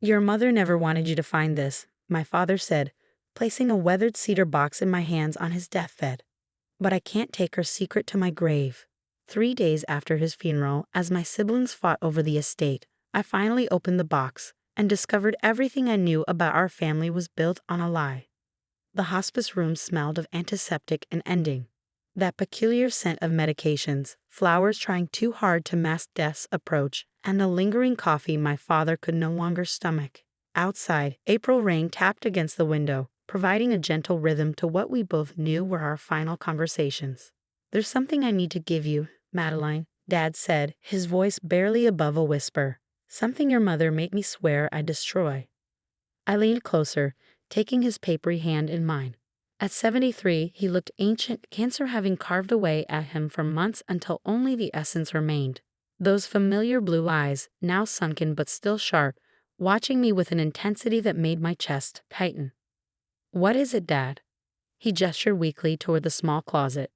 Your mother never wanted you to find this, my father said, placing a weathered cedar box in my hands on his deathbed. But I can't take her secret to my grave. 3 days after his funeral, as my siblings fought over the estate, I finally opened the box and discovered everything I knew about our family was built on a lie. The hospice room smelled of antiseptic and ending. That peculiar scent of medications, flowers trying too hard to mask death's approach, and the lingering coffee my father could no longer stomach. Outside, April rain tapped against the window, providing a gentle rhythm to what we both knew were our final conversations. "There's something I need to give you, Madeline," Dad said, his voice barely above a whisper. "Something your mother made me swear I'd destroy." I leaned closer, taking his papery hand in mine. At 73, he looked ancient, cancer having carved away at him for months until only the essence remained. Those familiar blue eyes, now sunken but still sharp, watching me with an intensity that made my chest tighten. "What is it, Dad?" He gestured weakly toward the small closet.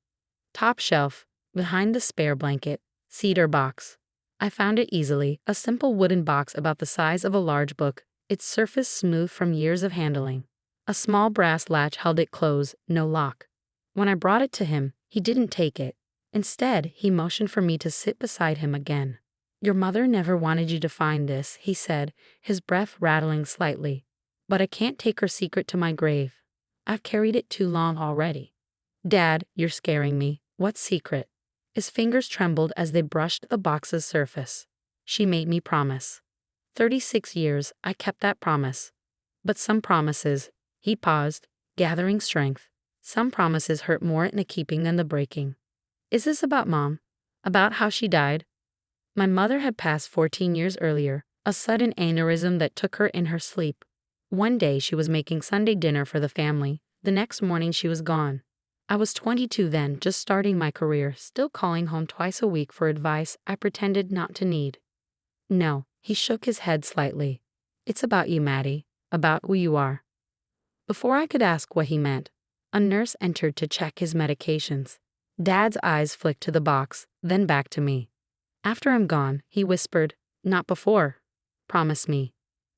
"Top shelf, behind the spare blanket, cedar box." I found it easily, a simple wooden box about the size of a large book, its surface smooth from years of handling. A small brass latch held it closed, no lock. When I brought it to him, he didn't take it. Instead, he motioned for me to sit beside him again. "Your mother never wanted you to find this," he said, his breath rattling slightly. "But I can't take her secret to my grave. I've carried it too long already." "Dad, you're scaring me. What secret?" His fingers trembled as they brushed the box's surface. "She made me promise. 36 years, I kept that promise. But some promises," he paused, gathering strength, "some promises hurt more in the keeping than the breaking." "Is this about Mom? About how she died?" My mother had passed 14 years earlier, a sudden aneurysm that took her in her sleep. One day she was making Sunday dinner for the family. The next morning she was gone. I was 22 then, just starting my career, still calling home twice a week for advice I pretended not to need. "No," he shook his head slightly. "It's about you, Maddie, about who you are." Before I could ask what he meant, a nurse entered to check his medications. Dad's eyes flicked to the box, then back to me. "After I'm gone," he whispered, "not before. Promise me."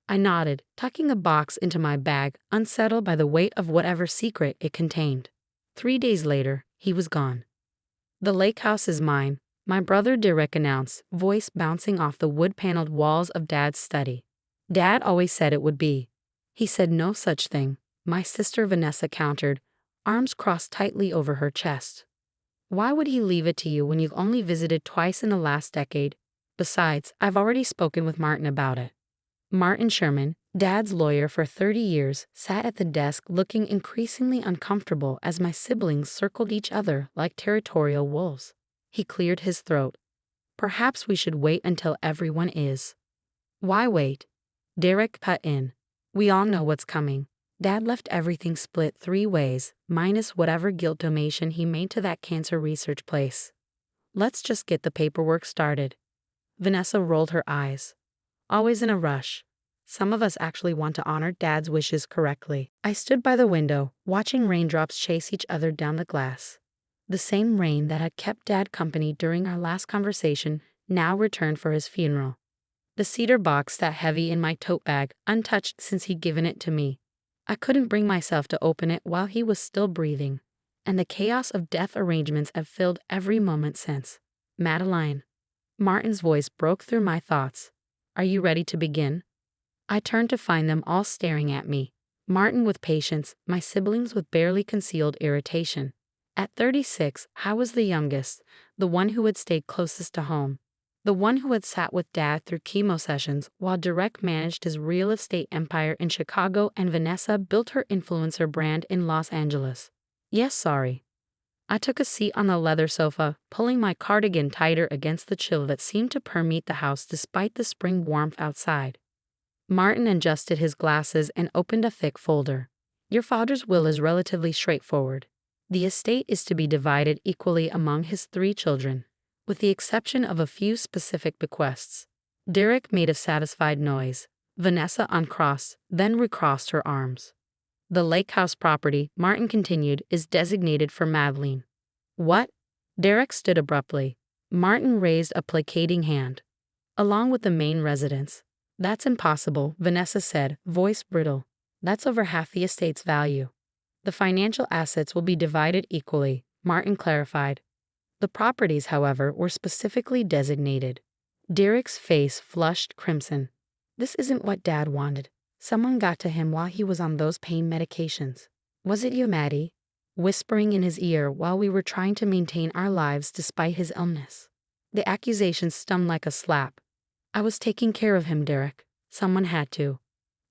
I nodded, tucking the box into my bag, unsettled by the weight of whatever secret it contained. 3 days later, he was gone. "The lake house is mine," my brother Derek announced, voice bouncing off the wood-paneled walls of Dad's study. "Dad always said it would be." He said no such thing, my sister Vanessa countered, arms crossed tightly over her chest. "Why would he leave it to you when you've only visited twice in the last decade? Besides, I've already spoken with Martin about it." Martin Sherman, Dad's lawyer for 30 years, sat at the desk looking increasingly uncomfortable as my siblings circled each other like territorial wolves. He cleared his throat. "Perhaps we should wait until everyone is." "Why wait?" Derek cut in. "We all know what's coming. Dad left everything split 3 ways, minus whatever guilt donation he made to that cancer research place. Let's just get the paperwork started." Vanessa rolled her eyes. "Always in a rush. Some of us actually want to honor Dad's wishes correctly." I stood by the window, watching raindrops chase each other down the glass. The same rain that had kept Dad company during our last conversation now returned for his funeral. The cedar box sat heavy in my tote bag, untouched since he'd given it to me. I couldn't bring myself to open it while he was still breathing, and the chaos of death arrangements had filled every moment since. "Madeline." Martin's voice broke through my thoughts. "Are you ready to begin?" I turned to find them all staring at me. Martin with patience, my siblings with barely concealed irritation. At 36, I was the youngest, the one who had stayed closest to home. The one who had sat with Dad through chemo sessions while Derek managed his real estate empire in Chicago and Vanessa built her influencer brand in Los Angeles. "Yes, sorry." I took a seat on the leather sofa, pulling my cardigan tighter against the chill that seemed to permeate the house despite the spring warmth outside. Martin adjusted his glasses and opened a thick folder. "Your father's will is relatively straightforward. The estate is to be divided equally among his 3 children, with the exception of a few specific bequests." Derek made a satisfied noise. Vanessa uncrossed, then recrossed her arms. "The lake house property," Martin continued, "is designated for Madeline." "What?" Derek stood abruptly. Martin raised a placating hand. "Along with the main residence. That's impossible, Vanessa said, voice brittle. That's over half the estate's value. The financial assets will be divided equally, Martin clarified. The properties, however, were specifically designated. Derek's face flushed crimson. This isn't what Dad wanted. Someone got to him while he was on those pain medications. Was it you, Maddie? Whispering in his ear while we were trying to maintain our lives despite his illness. The accusation stung like a slap. I was taking care of him, Derek. Someone had to.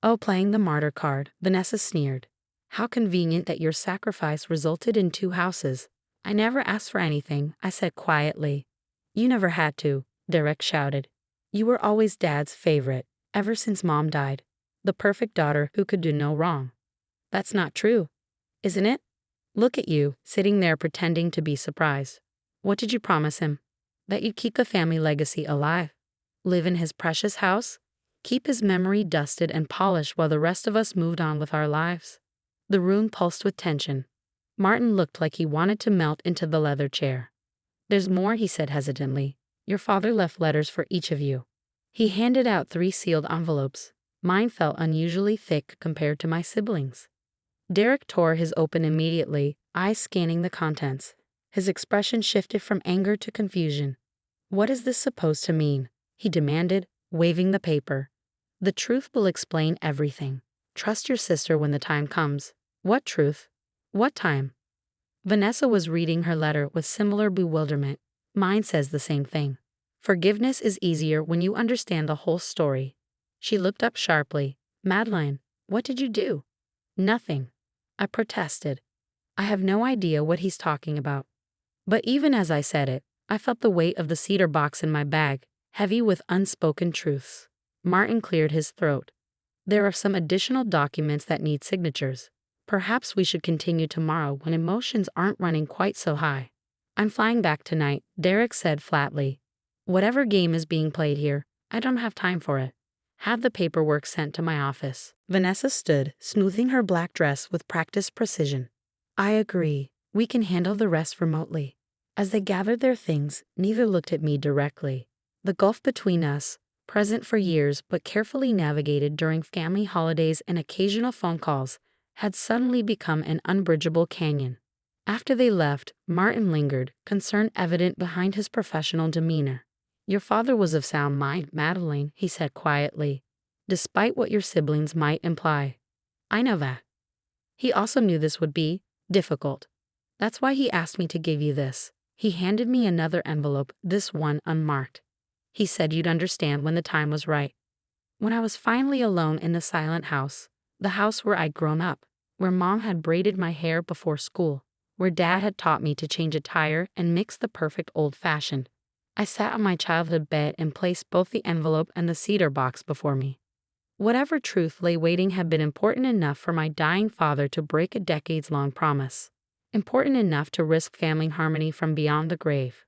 Oh, playing the martyr card, Vanessa sneered. How convenient that your sacrifice resulted in 2 houses. I never asked for anything, I said quietly. You never had to, Derek shouted. You were always Dad's favorite, ever since Mom died. The perfect daughter who could do no wrong. That's not true, isn't it? Look at you, sitting there pretending to be surprised. What did you promise him? That you'd keep the family legacy alive. Live in his precious house? Keep his memory dusted and polished while the rest of us moved on with our lives. The room pulsed with tension. Martin looked like he wanted to melt into the leather chair. There's more, he said hesitantly. Your father left letters for each of you. He handed out 3 sealed envelopes. Mine felt unusually thick compared to my siblings. Derek tore his open immediately, eyes scanning the contents. His expression shifted from anger to confusion. What is this supposed to mean? He demanded, waving the paper. The truth will explain everything. Trust your sister when the time comes. What truth? What time? Vanessa was reading her letter with similar bewilderment. Mine says the same thing. Forgiveness is easier when you understand the whole story. She looked up sharply. Madeline, what did you do? Nothing. I protested. I have no idea what he's talking about. But even as I said it, I felt the weight of the cedar box in my bag, heavy with unspoken truths. Martin cleared his throat. There are some additional documents that need signatures. Perhaps we should continue tomorrow when emotions aren't running quite so high. I'm flying back tonight, Derek said flatly. Whatever game is being played here, I don't have time for it. Have the paperwork sent to my office. Vanessa stood, smoothing her black dress with practiced precision. I agree. We can handle the rest remotely. As they gathered their things, neither looked at me directly. The gulf between us, present for years but carefully navigated during family holidays and occasional phone calls, had suddenly become an unbridgeable canyon. After they left, Martin lingered, concern evident behind his professional demeanor. Your father was of sound mind, Madeline, he said quietly, despite what your siblings might imply. I know that. He also knew this would be difficult. That's why he asked me to give you this. He handed me another envelope, this one unmarked. He said you'd understand when the time was right. When I was finally alone in the silent house, the house where I'd grown up, where Mom had braided my hair before school, where Dad had taught me to change a tire and mix the perfect old-fashioned, I sat on my childhood bed and placed both the envelope and the cedar box before me. Whatever truth lay waiting had been important enough for my dying father to break a decades-long promise, important enough to risk family harmony from beyond the grave.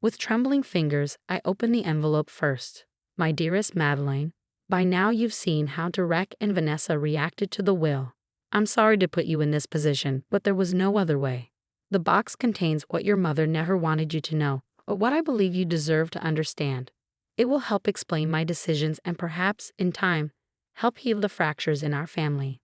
With trembling fingers, I opened the envelope first. My dearest Madeline, by now you've seen how Derek and Vanessa reacted to the will. I'm sorry to put you in this position, but there was no other way. The box contains what your mother never wanted you to know, but what I believe you deserve to understand. It will help explain my decisions and perhaps, in time, help heal the fractures in our family.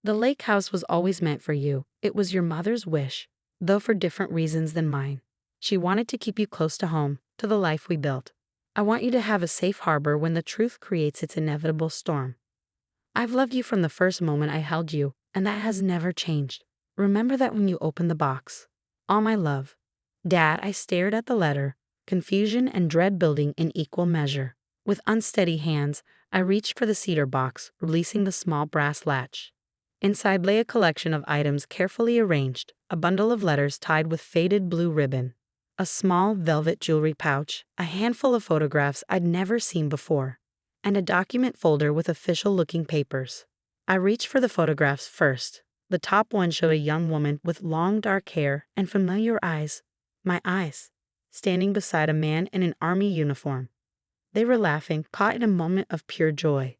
The lake house was always meant for you. It was your mother's wish, though for different reasons than mine. She wanted to keep you close to home, to the life we built. I want you to have a safe harbor when the truth creates its inevitable storm. I've loved you from the first moment I held you, and that has never changed. Remember that when you open the box. All my love. Dad, I stared at the letter, confusion and dread building in equal measure. With unsteady hands, I reached for the cedar box, releasing the small brass latch. Inside lay a collection of items carefully arranged, a bundle of letters tied with faded blue ribbon, a small velvet jewelry pouch, a handful of photographs I'd never seen before, and a document folder with official-looking papers. I reached for the photographs first. The top one showed a young woman with long dark hair and familiar eyes. My eyes, standing beside a man in an army uniform. They were laughing, caught in a moment of pure joy.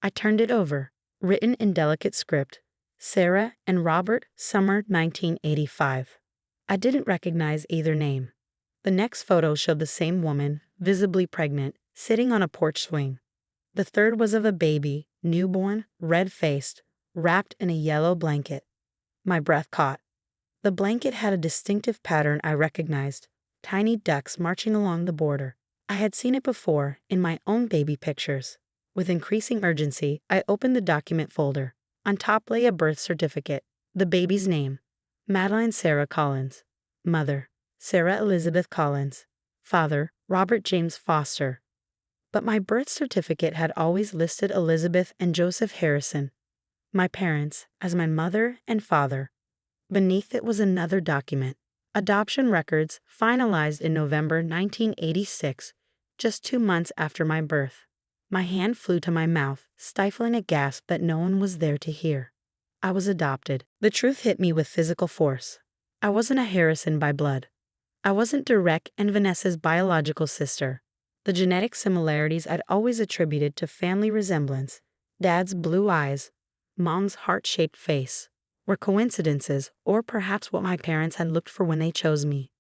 I turned it over, written in delicate script, Sarah and Robert, summer 1985. I didn't recognize either name. The next photo showed the same woman, visibly pregnant, sitting on a porch swing. The third was of a baby, newborn, red-faced, wrapped in a yellow blanket. My breath caught. The blanket had a distinctive pattern I recognized, tiny ducks marching along the border. I had seen it before in my own baby pictures. With increasing urgency, I opened the document folder. On top lay a birth certificate, the baby's name, Madeline Sarah Collins. Mother, Sarah Elizabeth Collins. Father, Robert James Foster. But my birth certificate had always listed Elizabeth and Joseph Harrison, my parents, as my mother and father. Beneath it was another document, adoption records finalized in November 1986, just 2 months after my birth. My hand flew to my mouth, stifling a gasp that no one was there to hear. I was adopted. The truth hit me with physical force. I wasn't a Harrison by blood. I wasn't Derek and Vanessa's biological sister. The genetic similarities I'd always attributed to family resemblance, Dad's blue eyes, Mom's heart-shaped face, were coincidences, or perhaps what my parents had looked for when they chose me.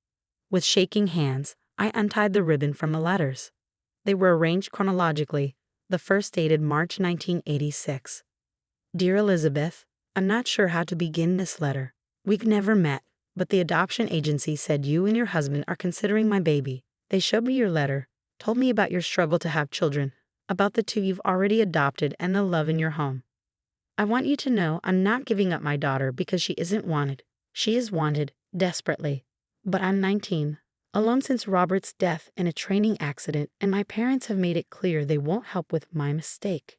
With shaking hands, I untied the ribbon from the letters. They were arranged chronologically, the first dated March 1986. Dear Elizabeth, I'm not sure how to begin this letter. We've never met, but the adoption agency said you and your husband are considering my baby. They showed me your letter, told me about your struggle to have children, about the 2 you've already adopted and the love in your home. I want you to know I'm not giving up my daughter because she isn't wanted. She is wanted, desperately. But I'm 19, alone since Robert's death in a training accident, and my parents have made it clear they won't help with my mistake.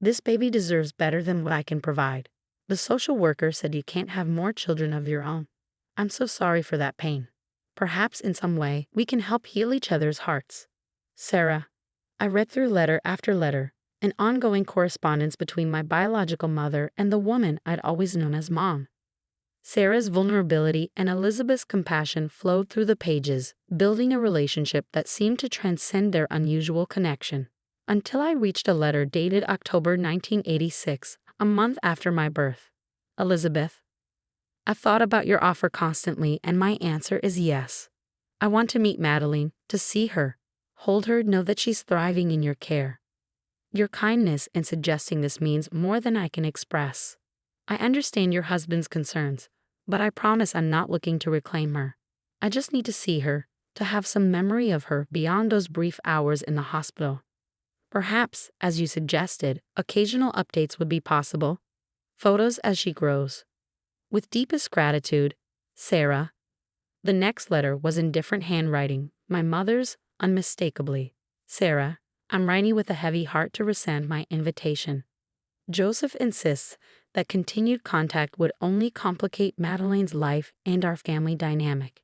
This baby deserves better than what I can provide. The social worker said you can't have more children of your own. I'm so sorry for that pain. Perhaps in some way we can help heal each other's hearts. Sarah. I read through letter after letter, an ongoing correspondence between my biological mother and the woman I'd always known as Mom. Sarah's vulnerability and Elizabeth's compassion flowed through the pages, building a relationship that seemed to transcend their unusual connection. Until I reached a letter dated October 1986, a month after my birth. Elizabeth, I've thought about your offer constantly, and my answer is yes. I want to meet Madeline, to see her, hold her, know that she's thriving in your care. Your kindness in suggesting this means more than I can express. I understand your husband's concerns, but I promise I'm not looking to reclaim her. I just need to see her, to have some memory of her beyond those brief hours in the hospital. Perhaps, as you suggested, occasional updates would be possible. Photos as she grows. With deepest gratitude, Sarah. The next letter was in different handwriting, my mother's unmistakably. Sarah, I'm writing with a heavy heart to rescind my invitation. Joseph insists that continued contact would only complicate Madeline's life and our family dynamic.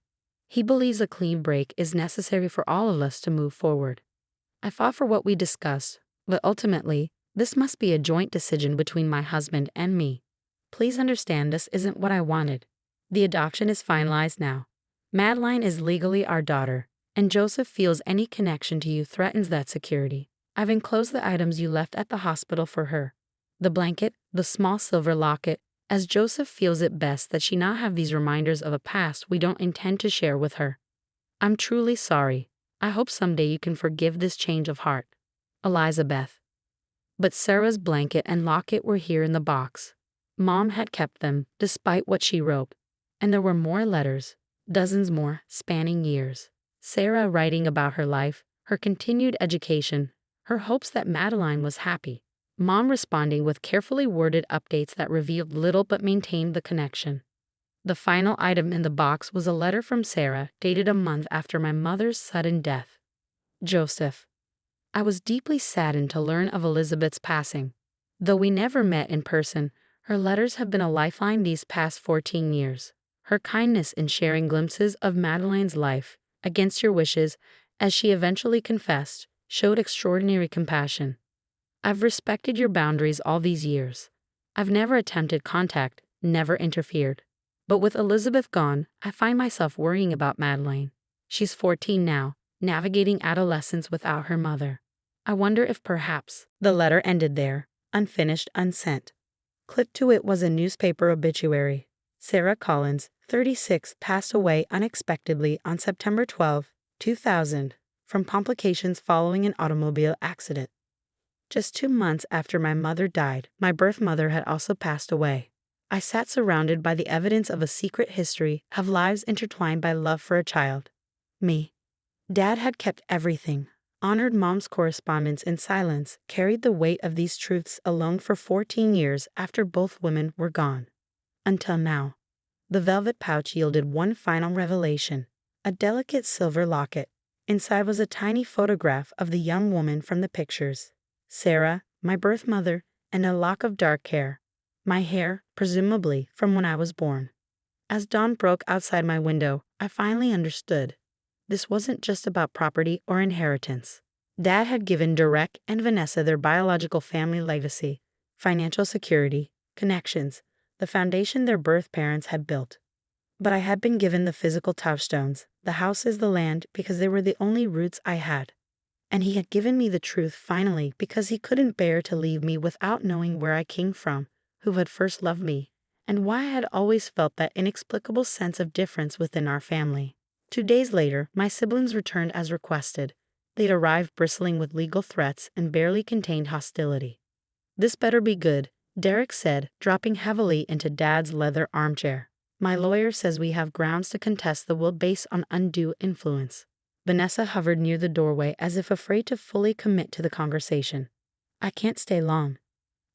He believes a clean break is necessary for all of us to move forward. I fought for what we discussed, but ultimately, this must be a joint decision between my husband and me. Please understand this isn't what I wanted. The adoption is finalized now. Madeline is legally our daughter, and Joseph feels any connection to you threatens that security. I've enclosed the items you left at the hospital for her. The blanket, the small silver locket, as Joseph feels it best that she not have these reminders of a past we don't intend to share with her. I'm truly sorry. I hope someday you can forgive this change of heart. Elizabeth. But Sarah's blanket and locket were here in the box. Mom had kept them, despite what she wrote. And there were more letters, dozens more, spanning years. Sarah writing about her life, her continued education, her hopes that Madeline was happy. Mom responding with carefully worded updates that revealed little but maintained the connection. The final item in the box was a letter from Sarah, dated a month after my mother's sudden death. Joseph. I was deeply saddened to learn of Elizabeth's passing. Though we never met in person, her letters have been a lifeline these past 14 years. Her kindness in sharing glimpses of Madeline's life, against your wishes, as she eventually confessed, showed extraordinary compassion. I've respected your boundaries all these years. I've never attempted contact, never interfered. But with Elizabeth gone, I find myself worrying about Madeline. She's 14 now, navigating adolescence without her mother. I wonder if perhaps the letter ended there, unfinished, unsent. Clipped to it was a newspaper obituary. Sarah Collins, 36, passed away unexpectedly on September 12, 2000, from complications following an automobile accident. Just 2 months after my mother died, my birth mother had also passed away. I sat surrounded by the evidence of a secret history of lives intertwined by love for a child. Me. Dad had kept everything, honored Mom's correspondence in silence, carried the weight of these truths alone for 14 years after both women were gone. Until now. The velvet pouch yielded one final revelation, a delicate silver locket. Inside was a tiny photograph of the young woman from the pictures. Sarah, my birth mother, and a lock of dark hair. My hair, presumably, from when I was born. As dawn broke outside my window, I finally understood. This wasn't just about property or inheritance. Dad had given Derek and Vanessa their biological family legacy, financial security, connections, the foundation their birth parents had built. But I had been given the physical touchstones, the houses, the land, because they were the only roots I had. And he had given me the truth finally because he couldn't bear to leave me without knowing where I came from, who had first loved me, and why I had always felt that inexplicable sense of difference within our family. 2 days later, my siblings returned as requested. They'd arrived bristling with legal threats and barely contained hostility. "This better be good," Derek said, dropping heavily into Dad's leather armchair. "My lawyer says we have grounds to contest the will based on undue influence." Vanessa hovered near the doorway as if afraid to fully commit to the conversation. "I can't stay long.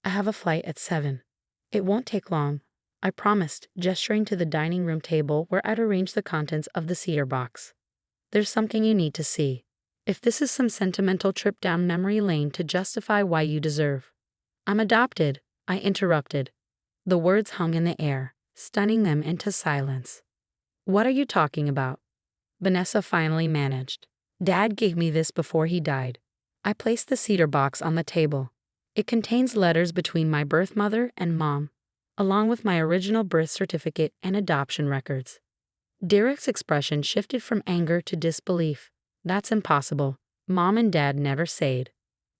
I have a flight at 7. "It won't take long," I promised, gesturing to the dining room table where I'd arranged the contents of the cedar box. "There's something you need to see. If this is some sentimental trip down memory lane to justify why you deserve." "I'm adopted," I interrupted. The words hung in the air, stunning them into silence. "What are you talking about?" Vanessa finally managed. "Dad gave me this before he died." I placed the cedar box on the table. It contains letters between my birth mother and Mom, along with my original birth certificate and adoption records. Derek's expression shifted from anger to disbelief. "That's impossible. Mom and Dad never said."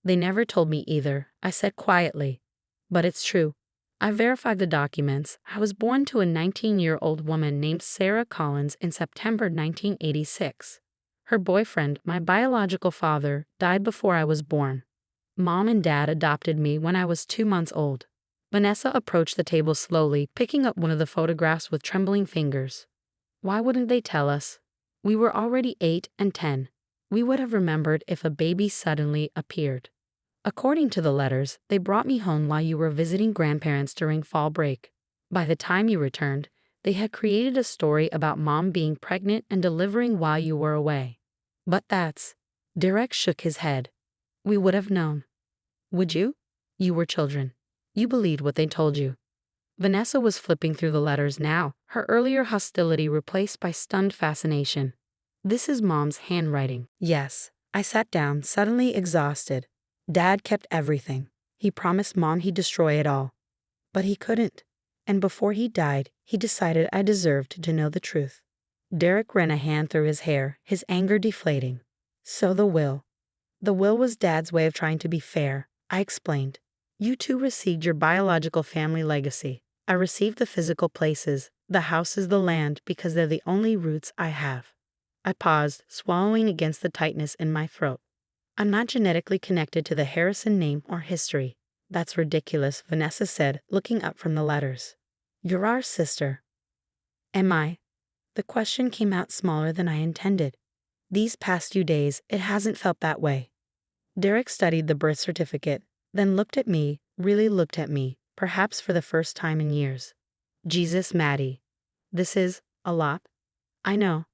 "They never told me either," I said quietly. "But it's true. I verified the documents. I was born to a 19-year-old woman named Sarah Collins in September 1986. Her boyfriend, my biological father, died before I was born. Mom and Dad adopted me when I was 2 months old." Vanessa approached the table slowly, picking up one of the photographs with trembling fingers. "Why wouldn't they tell us? We were already 8 and 10. We would have remembered if a baby suddenly appeared. According to the letters, they brought me home while you were visiting grandparents during fall break. By the time you returned, they had created a story about Mom being pregnant and delivering while you were away." "But that's..." Derek shook his head. "We would have known." "Would you? You were children. You believed what they told you." Vanessa was flipping through the letters now, her earlier hostility replaced by stunned fascination. "This is Mom's handwriting." "Yes." I sat down, suddenly exhausted. "Dad kept everything. He promised Mom he'd destroy it all. But he couldn't. And before he died, he decided I deserved to know the truth." Derek ran a hand through his hair, his anger deflating. "So the will. The will was Dad's way of trying to be fair," I explained. "You two received your biological family legacy. I received the physical places, the houses, the land, because they're the only roots I have." I paused, swallowing against the tightness in my throat. "I'm not genetically connected to the Harrison name or history." "That's ridiculous," Vanessa said, looking up from the letters. "You're our sister." "Am I?" The question came out smaller than I intended. These past few days, it hasn't felt that way. Derek studied the birth certificate, then looked at me, really looked at me, perhaps for the first time in years. "Jesus, Maddie. This is a lot." "I know.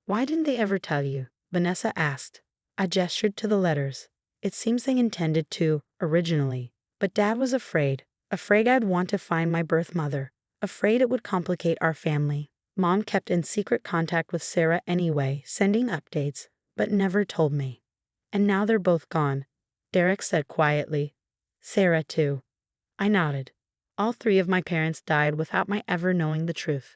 Why didn't they ever tell you?" Vanessa asked. I gestured to the letters. "It seems they intended to, originally. But Dad was afraid. Afraid I'd want to find my birth mother. Afraid it would complicate our family. Mom kept in secret contact with Sarah anyway, sending updates, but never told me. And now they're both gone," Derek said quietly. "Sarah, too." I nodded. All 3 of my parents died without my ever knowing the truth.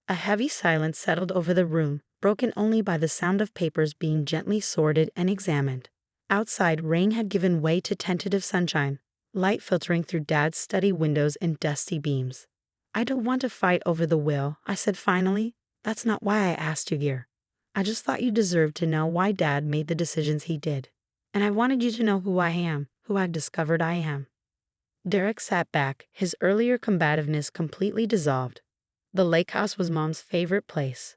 A heavy silence settled over the room, broken only by the sound of papers being gently sorted and examined. Outside, rain had given way to tentative sunshine, light filtering through Dad's study windows in dusty beams. "I don't want to fight over the will," I said finally. "That's not why I asked you here. I just thought you deserved to know why Dad made the decisions he did. And I wanted you to know who I am, who I'd discovered I am. Derek sat back, his earlier combativeness completely dissolved. The lake house was Mom's favorite place.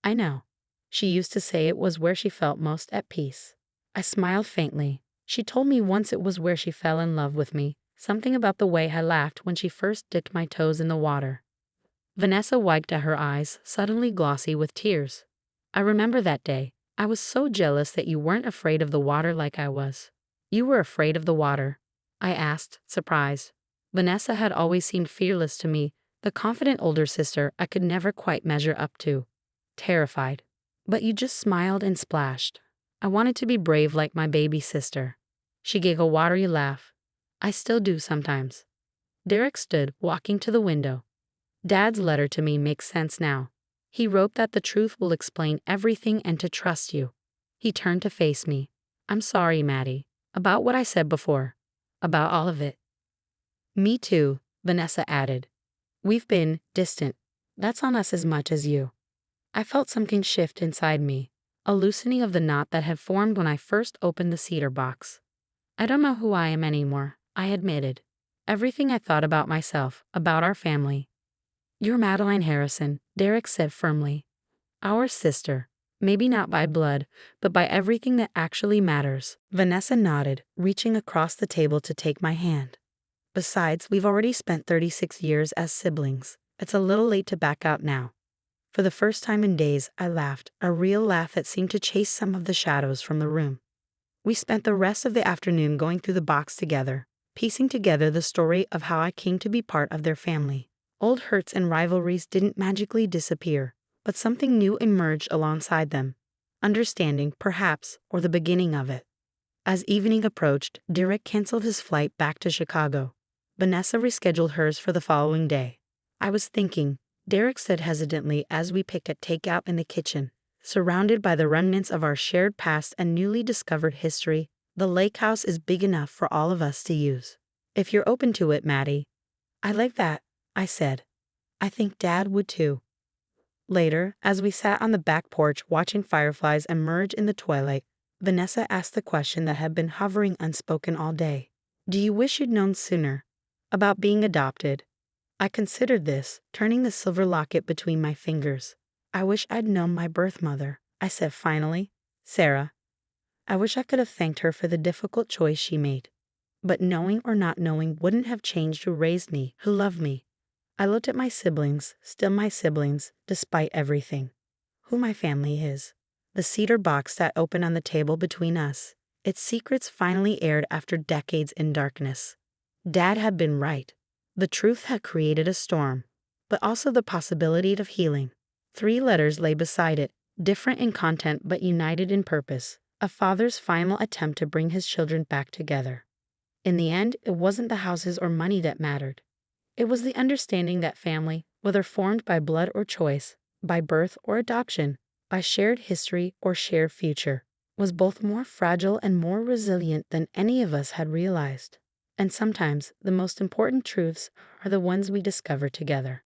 I know. She used to say it was where she felt most at peace. I smiled faintly. She told me once it was where she fell in love with me, something about the way I laughed when she first dipped my toes in the water. Vanessa wiped at her eyes, suddenly glossy with tears. I remember that day. I was so jealous that you weren't afraid of the water like I was. You were afraid of the water? I asked, surprised. Vanessa had always seemed fearless to me, the confident older sister I could never quite measure up to. Terrified. But you just smiled and splashed. I wanted to be brave like my baby sister. She gave a watery laugh. I still do sometimes. Derek stood, walking to the window. Dad's letter to me makes sense now. He wrote that the truth will explain everything and to trust you. He turned to face me. I'm sorry, Maddie. About what I said before. About all of it. Me too, Vanessa added. We've been distant. That's on us as much as you. I felt something shift inside me, a loosening of the knot that had formed when I first opened the cedar box. I don't know who I am anymore, I admitted. Everything I thought about myself, about our family. You're Madeline Harrison, Derek said firmly. Our sister. Maybe not by blood, but by everything that actually matters. Vanessa nodded, reaching across the table to take my hand. Besides, we've already spent 36 years as siblings. It's a little late to back out now. For the first time in days, I laughed, a real laugh that seemed to chase some of the shadows from the room. We spent the rest of the afternoon going through the box together, piecing together the story of how I came to be part of their family. Old hurts and rivalries didn't magically disappear, but something new emerged alongside them. Understanding, perhaps, or the beginning of it. As evening approached, Derek canceled his flight back to Chicago. Vanessa rescheduled hers for the following day. I was thinking, Derek said hesitantly as we picked at takeout in the kitchen, surrounded by the remnants of our shared past and newly discovered history, the lake house is big enough for all of us to use. If you're open to it, Maddie. I like that, I said. I think Dad would too. Later, as we sat on the back porch watching fireflies emerge in the twilight, Vanessa asked the question that had been hovering unspoken all day. Do you wish you'd known sooner about being adopted? I considered this, turning the silver locket between my fingers. I wish I'd known my birth mother, I said finally. Sarah. I wish I could have thanked her for the difficult choice she made. But knowing or not knowing wouldn't have changed who raised me, who loved me. I looked at my siblings, still my siblings, despite everything. Who my family is. The cedar box sat open on the table between us. Its secrets finally aired after decades in darkness. Dad had been right. The truth had created a storm, but also the possibility of healing. 3 letters lay beside it, different in content but united in purpose. A father's final attempt to bring his children back together. In the end, it wasn't the houses or money that mattered. It was the understanding that family, whether formed by blood or choice, by birth or adoption, by shared history or shared future, was both more fragile and more resilient than any of us had realized. And sometimes, the most important truths are the ones we discover together.